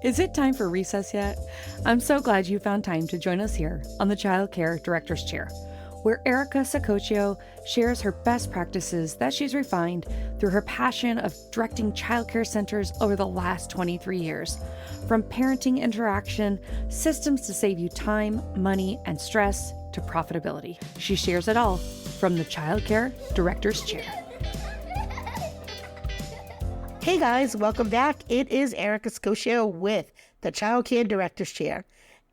Is it time for recess yet? I'm so glad you found time to join us here on the Childcare Director's Chair, where Erica Saccoccio shares her best practices that she's refined through her passion of directing childcare centers over the last 23 years. From parenting interaction, systems to save you time, money, and stress, to profitability. She shares it all from the Childcare Director's Chair. Hey guys, welcome back. It is Erica Saccoccio with the Childcare Director's Chair.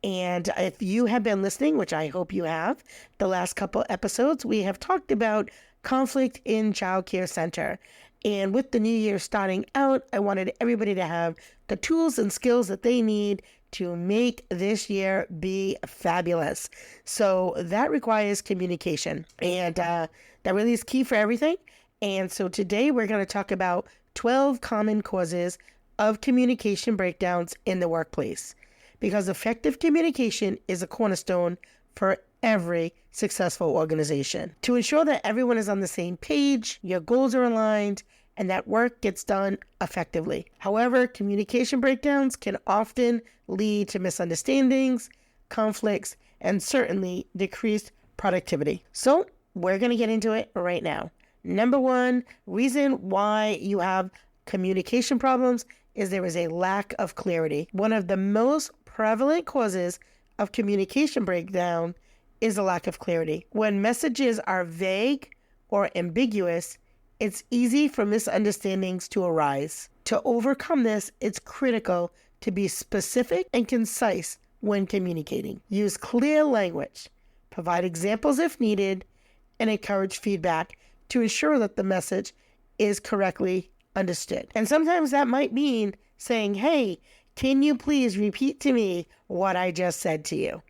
And if you have been listening, which I hope you have, the last couple episodes, we have talked about conflict in childcare center. And with the new year starting out, I wanted everybody to have the tools and skills that they need to make this year be fabulous. So that requires communication. And that really is key for everything. And so today we're going to talk about 12 common causes of communication breakdowns in the workplace. Because effective communication is a cornerstone for every successful organization. To ensure that everyone is on the same page, your goals are aligned, and that work gets done effectively. However, communication breakdowns can often lead to misunderstandings, conflicts, and certainly decreased productivity. So we're going to get into it right now. Number one reason why you have communication problems is there is a lack of clarity. One of the most prevalent causes of communication breakdown is a lack of clarity. When messages are vague or ambiguous, it's easy for misunderstandings to arise. To overcome this, it's critical to be specific and concise when communicating. Use clear language, provide examples if needed, and encourage feedback to ensure that the message is correctly understood. And sometimes that might mean saying, hey, can you please repeat to me what I just said to you?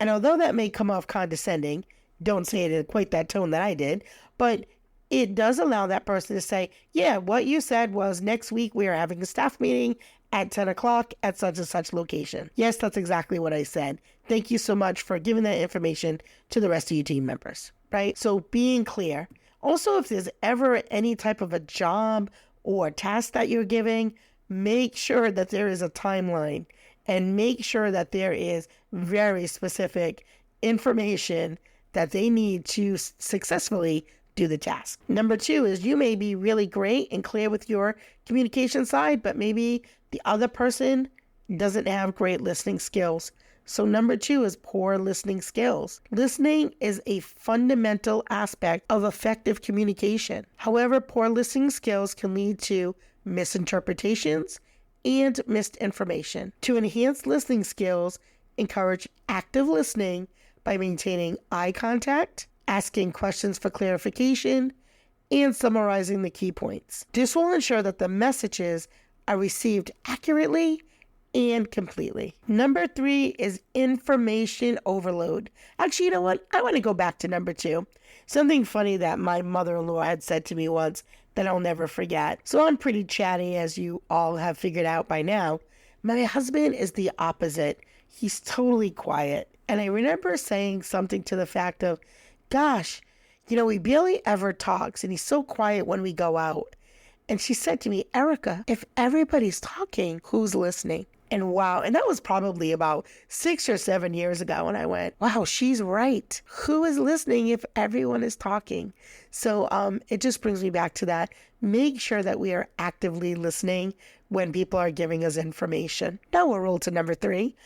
And although that may come off condescending, don't say it in quite that tone that I did, but it does allow that person to say, yeah, what you said was next week we are having a staff meeting at 10 o'clock at such and such location. Yes, that's exactly what I said. Thank you so much for giving that information to the rest of your team members, right? So being clear. Also, if there's ever any type of a job or task that you're giving, make sure that there is a timeline and make sure that there is very specific information that they need to successfully do the task. Number two is you may be really great and clear with your communication side, but maybe the other person doesn't have great listening skills. So number two is poor listening skills. Listening is a fundamental aspect of effective communication. However, poor listening skills can lead to misinterpretations and missed information. To enhance listening skills, encourage active listening by maintaining eye contact, asking questions for clarification, and summarizing the key points. This will ensure that the messages are received accurately and completely. Number three is information overload. Actually, you know what? I want to go back to number two. Something funny that my mother-in-law had said to me once that I'll never forget. So I'm pretty chatty, as you all have figured out by now. My husband is the opposite. He's totally quiet. And I remember saying something to the fact of, gosh, he barely ever talks and he's so quiet when we go out. And she said to me, Erica, if everybody's talking, who's listening? And wow, and that was probably about 6 or 7 years ago. And I went, wow, she's right. Who is listening if everyone is talking? So it just brings me back to that. Make sure that we are actively listening when people are giving us information. Now we'll roll to number three,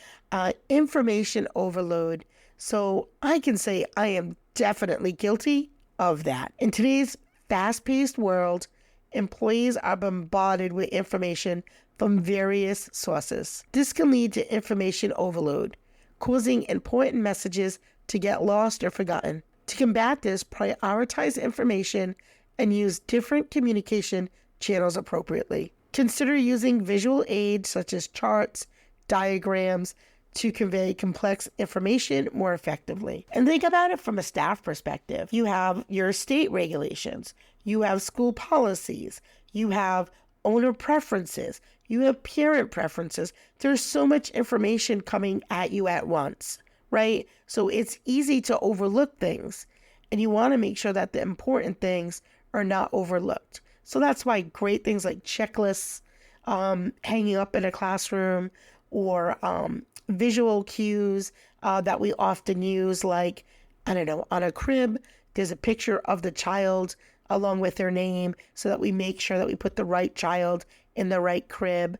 information overload. So I can say I am definitely guilty of that. In today's fast-paced world, employees are bombarded with information from various sources. This can lead to information overload, causing important messages to get lost or forgotten. To combat this, prioritize information and use different communication channels appropriately. Consider using visual aids such as charts, diagrams, to convey complex information more effectively. And think about it from a staff perspective. You have your state regulations, you have school policies, you have owner preferences, you have parent preferences. There's so much information coming at you at once, right? So it's easy to overlook things, and you want to make sure that the important things are not overlooked. So that's why great things like checklists, hanging up in a classroom, or visual cues that we often use, like, I don't know, on a crib, there's a picture of the child along with their name so that we make sure that we put the right child in the right crib.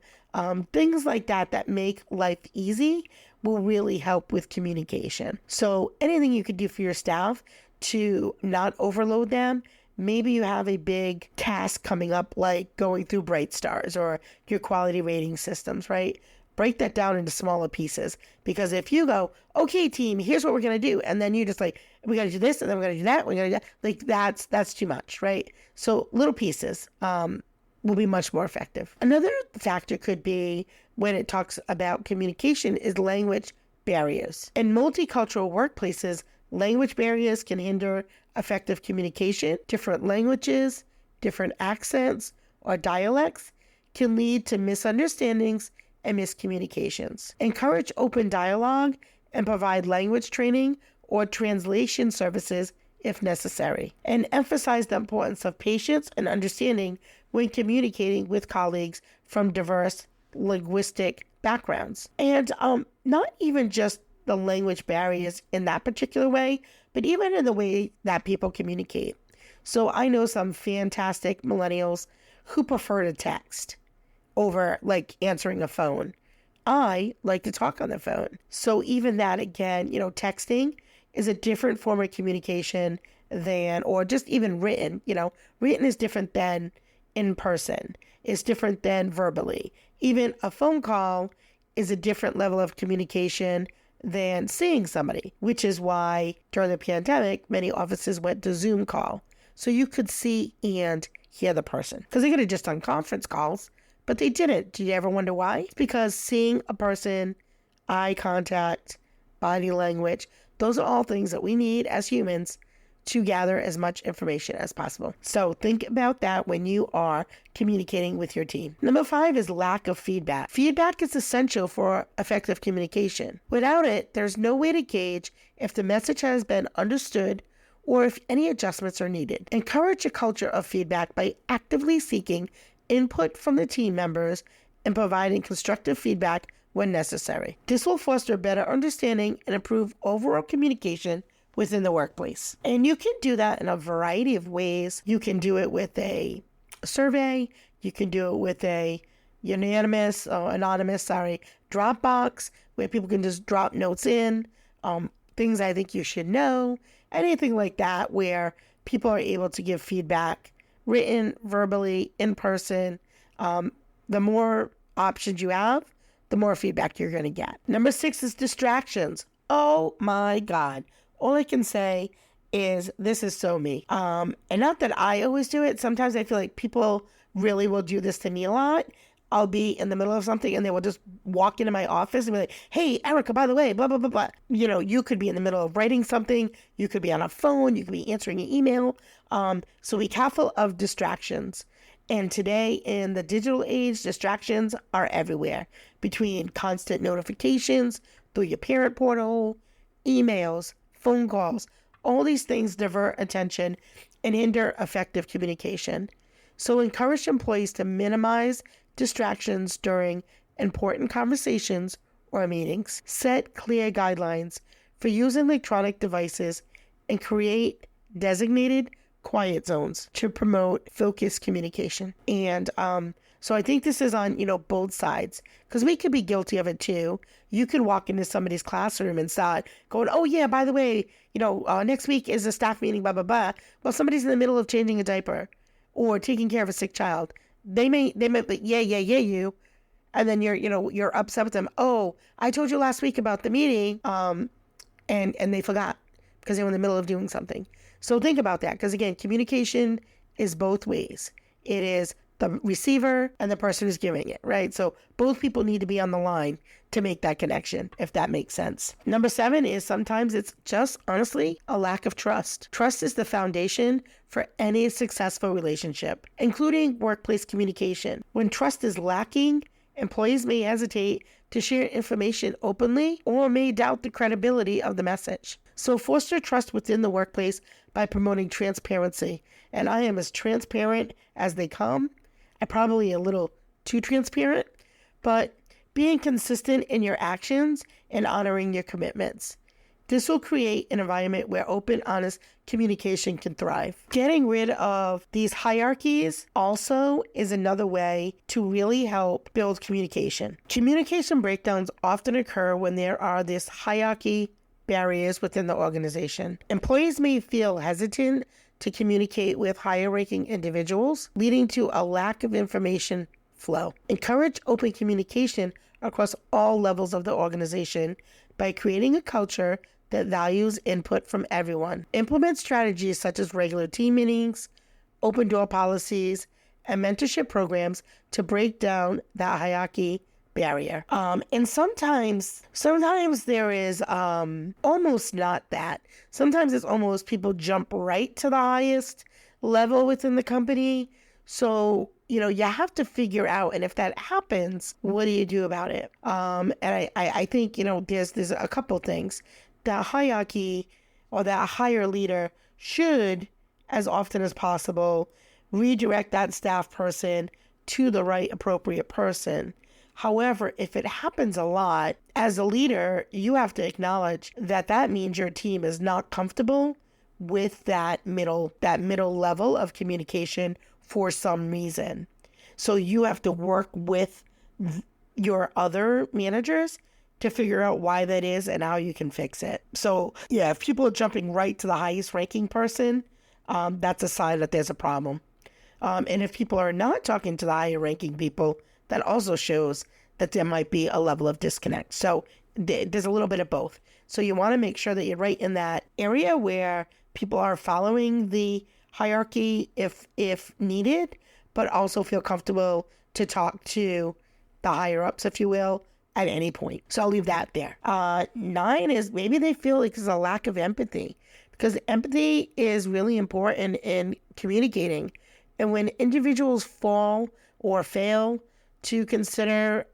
Things like that that make life easy will really help with communication. So anything you could do for your staff to not overload them. Maybe you have a big task coming up, like going through Bright Stars or your quality rating systems, right? Break that down into smaller pieces, because if you go, okay, team, here's what we're going to do, and then you just like, we got to do this, and then we're going to do that, we're going to do that, like that's too much, right? So little pieces will be much more effective. Another factor could be, when it talks about communication, is language barriers. In multicultural workplaces, language barriers can hinder effective communication. Different languages, different accents, or dialects can lead to misunderstandings and miscommunications. Encourage open dialogue and provide language training or translation services if necessary. And emphasize the importance of patience and understanding when communicating with colleagues from diverse linguistic backgrounds. And not even just the language barriers in that particular way, but even in the way that people communicate. So I know some fantastic millennials who prefer to text over like answering a phone. I like to talk on the phone. So even that, again, texting is a different form of communication than, or just even written, written is different than in person. It's different than verbally. Even a phone call is a different level of communication than seeing somebody, which is why during the pandemic, many offices went to Zoom call. So you could see and hear the person, because they could have just done conference calls, but they didn't. Do you ever wonder why? It's because seeing a person, eye contact, body language, those are all things that we need as humans to gather as much information as possible. So think about that when you are communicating with your team. Number 5 is lack of feedback. Feedback is essential for effective communication. Without it, there's no way to gauge if the message has been understood or if any adjustments are needed. Encourage a culture of feedback by actively seeking input from the team members and providing constructive feedback when necessary. This will foster better understanding and improve overall communication within the workplace. And you can do that in a variety of ways. You can do it with a survey. You can do it with a anonymous Dropbox, where people can just drop notes in, things I think you should know, anything like that, where people are able to give feedback, written, verbally, in person. The more options you have, the more feedback you're going to get. Number 6 is distractions. Oh my God. All I can say is this is so me. And not that I always do it. Sometimes I feel like people really will do this to me a lot. I'll be in the middle of something and they will just walk into my office and be like, hey, Erica, by the way, blah, blah, blah, blah. You could be in the middle of writing something. You could be on a phone. You could be answering an email. So be careful of distractions. And today in the digital age, distractions are everywhere, between constant notifications through your parent portal, emails, phone calls. All these things divert attention and hinder effective communication. So encourage employees to minimize distractions during important conversations or meetings. Set clear guidelines for using electronic devices and create designated quiet zones to promote focused communication. And so I think this is on, both sides, because we could be guilty of it too. You could walk into somebody's classroom and start going, oh yeah, by the way, next week is a staff meeting, blah, blah, blah. Well, somebody's in the middle of changing a diaper or taking care of a sick child. They may be, yeah, you. And then you're upset with them. Oh, I told you last week about the meeting. And they forgot because they were in the middle of doing something. So think about that, because again, communication is both ways. It is the receiver and the person who's giving it, right? So both people need to be on the line to make that connection, if that makes sense. Number 7 is sometimes it's just honestly a lack of trust. Trust is the foundation for any successful relationship, including workplace communication. When trust is lacking, employees may hesitate to share information openly or may doubt the credibility of the message. So foster trust within the workplace by promoting transparency. And I am as transparent as they come. I'm probably a little too transparent, but being consistent in your actions and honoring your commitments. This will create an environment where open, honest communication can thrive. Getting rid of these hierarchies also is another way to really help build communication. Communication breakdowns often occur when there are these hierarchy barriers within the organization. Employees may feel hesitant to communicate with higher-ranking individuals, leading to a lack of information flow. Encourage open communication across all levels of the organization by creating a culture that values input from everyone. Implement strategies such as regular team meetings, open door policies, and mentorship programs to break down that hierarchy barrier. And sometimes there is almost not that. Sometimes it's almost people jump right to the highest level within the company. So, you have to figure out, and if that happens, what do you do about it? And I think, there's a couple things. That hierarchy or that higher leader should, as often as possible, redirect that staff person to the right appropriate person. However, if it happens a lot, as a leader, you have to acknowledge that means your team is not comfortable with that middle level of communication for some reason. So you have to work with your other managers to figure out why that is and how you can fix it. So yeah, if people are jumping right to the highest ranking person, that's a sign that there's a problem. And if people are not talking to the higher ranking people, that also shows that there might be a level of disconnect. So there's a little bit of both. So you want to make sure that you're right in that area where people are following the hierarchy if needed, but also feel comfortable to talk to the higher ups, if you will, at any point. So I'll leave that there. 9 is maybe they feel like there's a lack of empathy, because empathy is really important in communicating. And when individuals fall or fail to consider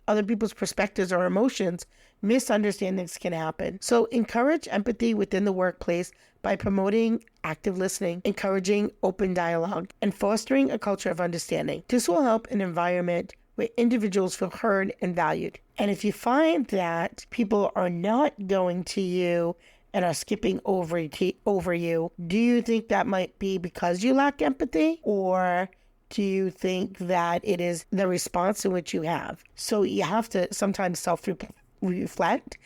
other people's perspectives or emotions, misunderstandings can happen. So encourage empathy within the workplace by promoting active listening, encouraging open dialogue, and fostering a culture of understanding. This will help an environment where individuals feel heard and valued. And if you find that people are not going to you and are skipping over you, do you think that might be because you lack empathy, or do you think that it is the response in which you have? So you have to sometimes self-reflect.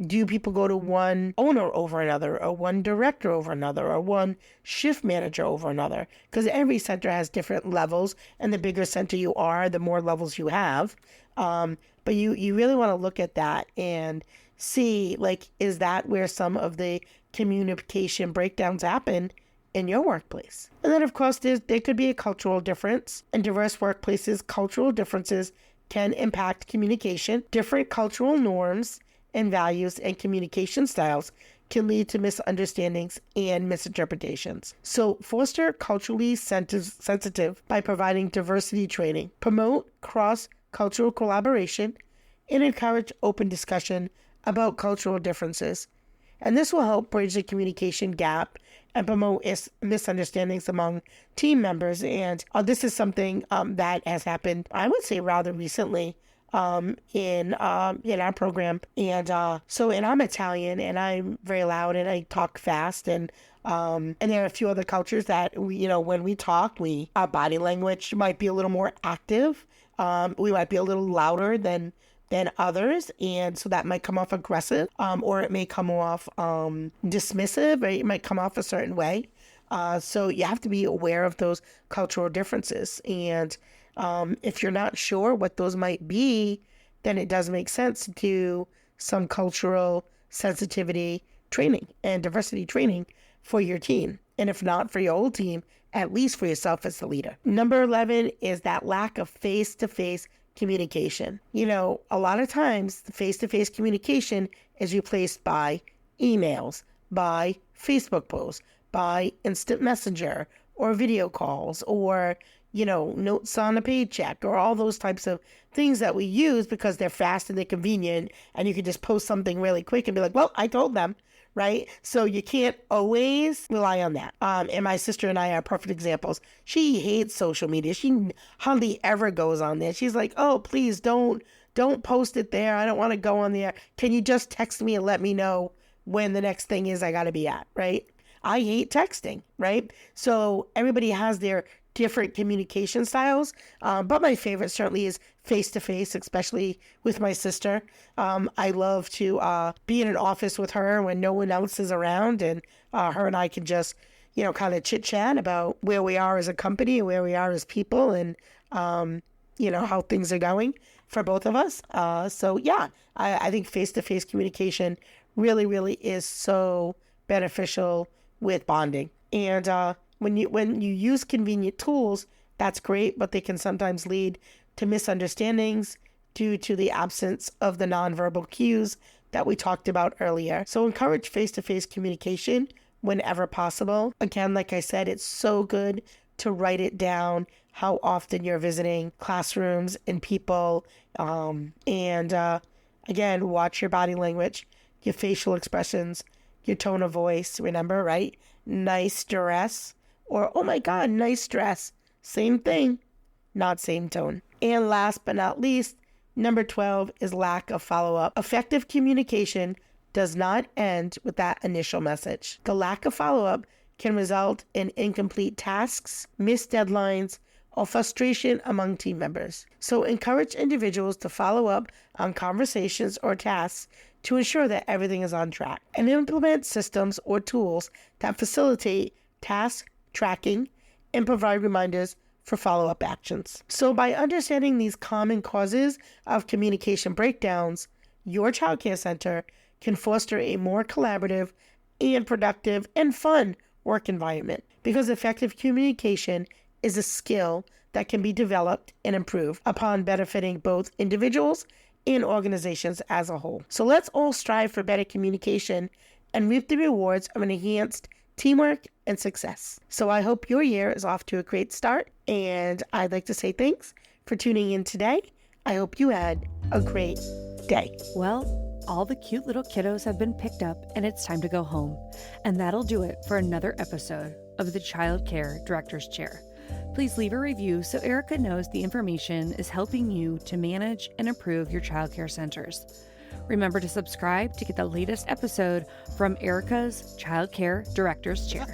Do people go to one owner over another, or one director over another, or one shift manager over another? Because every center has different levels, and the bigger center you are, the more levels you have. But you really want to look at that and see, like, is that where some of the communication breakdowns happen in your workplace? And then, of course, there could be a cultural difference. In diverse workplaces, cultural differences can impact communication. Different cultural norms and values and communication styles can lead to misunderstandings and misinterpretations. So foster culturally sensitive by providing diversity training, promote cross-cultural collaboration, and encourage open discussion about cultural differences. And this will help bridge the communication gap and promote misunderstandings among team members. And this is something that has happened, I would say, rather recently in our program. And I'm Italian, and I'm very loud, and I talk fast, and there are a few other cultures that when we talk, our body language might be a little more active. We might be a little louder than others, and so that might come off aggressive, or it may come off dismissive, or it might come off a certain way. So you have to be aware of those cultural differences, and if you're not sure what those might be, then it does make sense to do some cultural sensitivity training and diversity training for your team, and if not for your whole team, at least for yourself as the leader. Number 11 is that lack of face-to-face communication. A lot of times the face-to-face communication is replaced by emails, by Facebook posts, by instant messenger, or video calls, or notes on a paycheck, or all those types of things that we use because they're fast and they're convenient, and you can just post something really quick and be like, well, I told them, right? So you can't always rely on that. And my sister and I are perfect examples. She hates social media. She hardly ever goes on there. She's like, oh, please don't post it there. I don't want to go on there. Can you just text me and let me know when the next thing is I got to be at, right? I hate texting, right? So everybody has their different communication styles. But my favorite certainly is face-to-face, especially with my sister. I love to be in an office with her when no one else is around, and her and I can just, kind of chit-chat about where we are as a company, where we are as people, and, how things are going for both of us. So yeah, I think face-to-face communication really, really is so beneficial with bonding. And when you use convenient tools, that's great, but they can sometimes lead to misunderstandings due to the absence of the nonverbal cues that we talked about earlier. So encourage face-to-face communication whenever possible. Again, like I said, it's so good to write it down, how often you're visiting classrooms and people. Again, watch your body language, your facial expressions, your tone of voice. Remember, right? Nice dress or, oh my God, nice dress. Same thing, not same tone. And last but not least, number 12 is lack of follow-up. Effective communication does not end with that initial message. The lack of follow-up can result in incomplete tasks, missed deadlines, or frustration among team members. So encourage individuals to follow up on conversations or tasks to ensure that everything is on track, and implement systems or tools that facilitate task tracking and provide reminders for follow-up actions. So by understanding these common causes of communication breakdowns, your childcare center can foster a more collaborative and productive and fun work environment, because effective communication is a skill that can be developed and improved upon benefiting both individuals and organizations as a whole. So let's all strive for better communication and reap the rewards of an enhanced teamwork and success. So I hope your year is off to a great start, and I'd like to say thanks for tuning in today. I hope you had a great day. Well, all the cute little kiddos have been picked up and it's time to go home. And that'll do it for another episode of the Childcare Director's Chair. Please leave a review so Erica knows the information is helping you to manage and improve your childcare centers. Remember to subscribe to get the latest episode from Erica's Childcare Director's Chair.